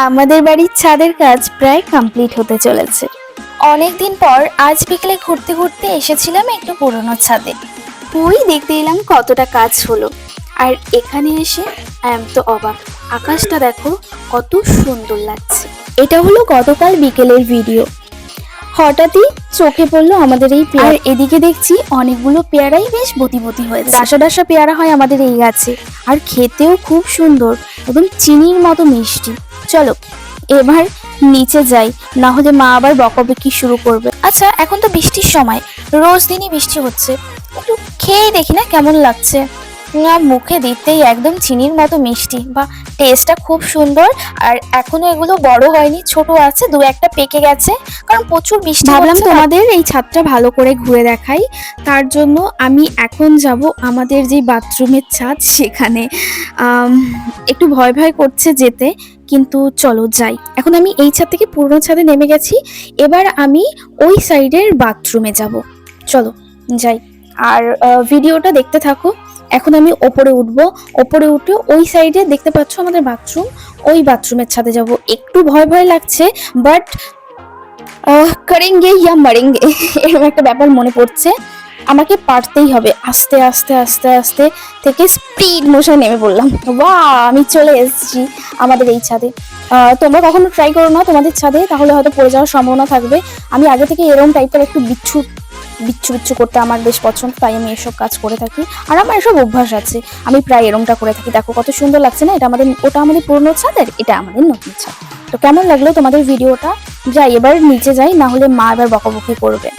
আমাদের বাড়ির ছাদের কাজ প্রায় কমপ্লিট হতে চলেছে। অনেকদিন পর আজ বিকেলে ঘুরতে ঘুরতে এসেছিলাম একটু পুরোনো ছাদে। ওই দেখতে এলাম কতটা কাজ হলো। আর এখানে এসে তো অবাক, আকাশটা দেখো কত সুন্দর লাগছে। এটা হলো গতকাল বিকেলের ভিডিও। হঠাৎই চোখে পড়লো আমাদের এই পেয়ারা। এদিকে দেখছি অনেকগুলো পেয়ারাই বেশ বতি বতি হয়েছে। ডাসা ডাসা পেয়ারা হয় আমাদের এই গাছে, আর খেতেও খুব সুন্দর, একদম চিনির মতো মিষ্টি। চলো এবার নিচে যাই, না হলে মা আবার বকাবকি শুরু করবে। আচ্ছা, এখন তো বৃষ্টির সময়, রোজ দিনই বৃষ্টি হচ্ছে, একটু খেয়ে দেখি না কেমন লাগছে। না, মুখে দিতেই একদম চিনির মতো মিষ্টি, বা টেস্টটা খুব সুন্দর। আর এখনো এগুলো বড় হয়নি, ছোট আছে, দু একটা পেকে গেছে, কারণ প্রচুর বৃষ্টি। ভাবলাম তোমাদের এই ছাদটা ভালো করে ঘুরে দেখাই, তার জন্য আমি এখন যাব আমাদের যে বাথরুমের ছাদ সেখানে। একটু ভয় ভয় করছে যেতে, কিন্তু চলো যাই। এখন আমি এই ছাদ থেকে পুরনো ছাদে নেমে গেছি, এবার আমি ওই সাইডের বাথরুমে যাব। চলো যাই, আর ভিডিওটা দেখতে থাকো। এখন আমি ওপরে উঠবো, ওপরে উঠে ওই সাইডে দেখতে পাচ্ছ আমাদের বাথরুম, ওই বাথরুমের ছাদে যাব। একটু ভয় ভয় লাগছে, বাট করেঙ্গে ইয়া মরেঙ্গে এরকম একটা ব্যাপার মনে পড়ছে। আমাকে পারতেই হবে। আস্তে আস্তে আস্তে আস্তে থেকে স্পিড মোশন নেমে পড়লাম। বাহ, আমি চলে এসেছি আমাদের এই ছাদে। তোমরা কখনো ট্রাই করো না তোমাদের ছাদে, তাহলে হয়তো পড়ে যাওয়ার সম্ভাবনা থাকবে। আমি আগে থেকে এরকম টাইপের একটু বিচ্ছু বিচ্ছু করতে আমার বেশ পছন্দ, তাই আমি এসব কাজ করে থাকি। আর আমার এসব অভ্যাস আছে, আমি প্রায় এরকমটা করে থাকি। দেখো কত সুন্দর লাগছে না? ওটা আমাদের পুরনো ছাদের, এটা আমাদের নতুন ছাদ। তো কেমন লাগলো তোমাদের ভিডিওটা? যাই এবার নিচে যাই, না হলে মা এবার বকাবকি করবে।